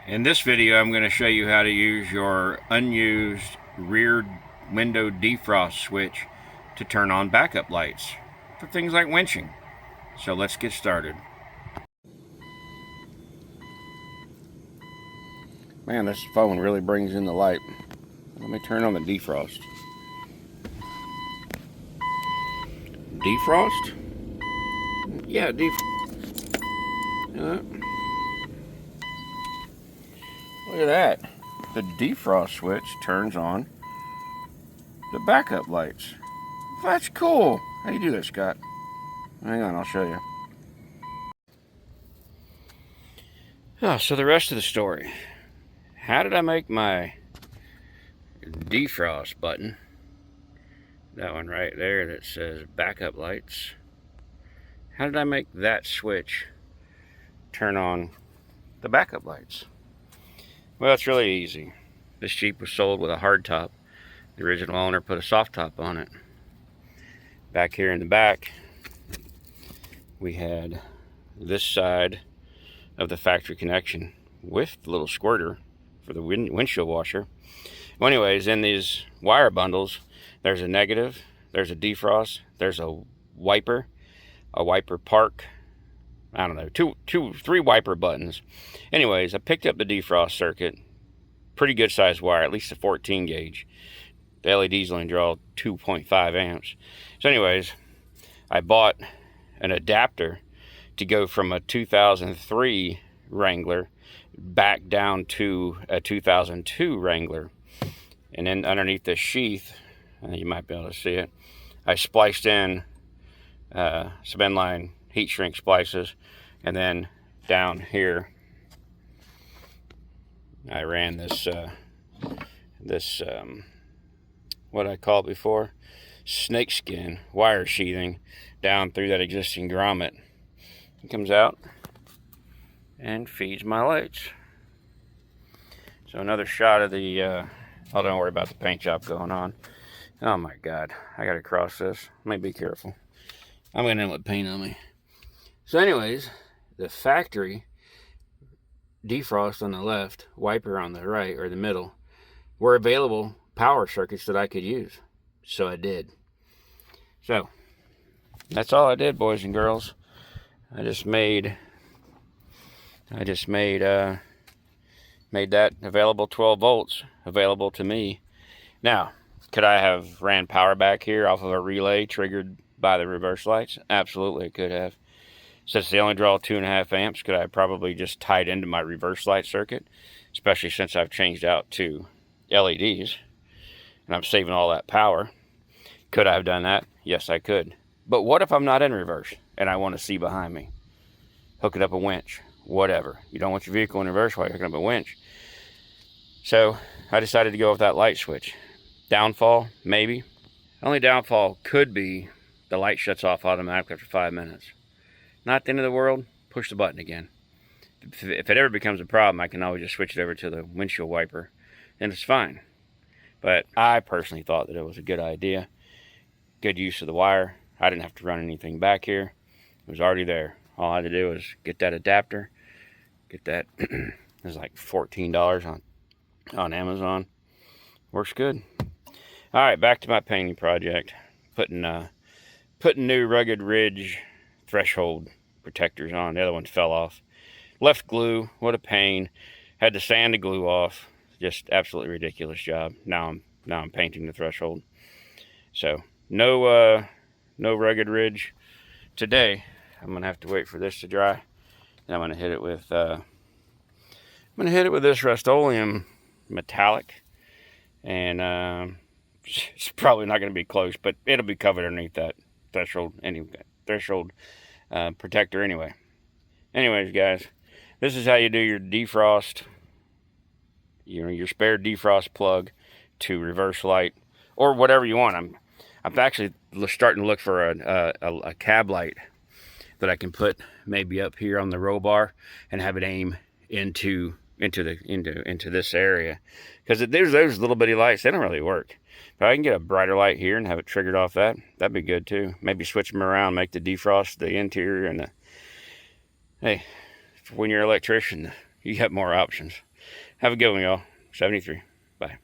In this video, I'm going to show you how to use your unused rear window defrost switch to turn on backup lights for things like winching. So let's get started. Man, this phone really brings in the light. Let me turn on the defrost. Defrost? Yeah, look at that. The defrost switch turns on the backup lights. That's cool. How do you do that, Scott? Hang on, I'll show you. So the rest of the story. How did I make my defrost button, that one right there that says backup lights, how did I make that switch turn on the backup lights? Well, it's really easy. This Jeep was sold with a hard top. The original owner put a soft top on it. Back here in the back, we had this side of the factory connection with the little squirter for the windshield washer. Well, anyways, in these wire bundles, there's a negative, there's a defrost, there's a wiper park, I don't know, three wiper buttons. Anyways, I picked up the defrost circuit, pretty good sized wire, at least a 14 gauge. The LEDs only draw 2.5 amps. So anyways, I bought an adapter to go from a 2003 Wrangler back down to a 2002 Wrangler. And then underneath the sheath, you might be able to see it, I spliced in some inline heat shrink splices, and then down here I ran this what I called before, snakeskin wire sheathing down through that existing grommet. It comes out and feeds my lights. So another shot of the oh, don't worry about the paint job going on. Oh my God, I gotta cross this. Let me be careful. I'm gonna end with paint on me. So anyways, the factory defrost on the left, wiper on the right, or the middle, were available power circuits that I could use. So I did. So that's all I did, boys and girls. I just made that available 12 volts available to me. Now, could I have ran power back here off of a relay triggered by the reverse lights? Absolutely, it could have. Since they only draw 2.5 amps, could I probably just tied into my reverse light circuit, especially since I've changed out to LEDs and I'm saving all that power? Could I have done that? Yes, I could. But what if I'm not in reverse and I want to see behind me? Hooking up a winch, whatever. You don't want your vehicle in reverse while you're hooking up a winch. So I decided to go with that light switch. Downfall, maybe. Only downfall could be the light shuts off automatically after 5 minutes. Not the end of the world. Push the button again. If it ever becomes a problem, I can always just switch it over to the windshield wiper, and it's fine. But I personally thought that it was a good idea. Good use of the wire. I didn't have to run anything back here. It was already there. All I had to do was get that adapter. Get that. It was like $14 on Amazon. Works good. All right, back to my painting project. Putting new rugged ridge threshold protectors on. The other one fell off. Left glue. What a pain. Had to sand the glue off. Just absolutely ridiculous job. Now I'm painting the threshold. So no rugged ridge today. I'm gonna have to wait for this to dry. And I'm gonna hit it with this Rust-Oleum metallic, and it's probably not gonna be close, but it'll be covered underneath that threshold protector anyway. Anyways, guys, this is how you do your defrost, your spare defrost plug to reverse light or whatever you want. I'm actually starting to look for a cab light that I can put maybe up here on the roll bar and have it aim into this area, because there's those little bitty lights, they don't really work. If I can get a brighter light here and have it triggered off that'd be good too. Maybe switch them around, make the defrost the interior, and hey, when you're an electrician, you have more options. Have a good one, y'all. 73. Bye.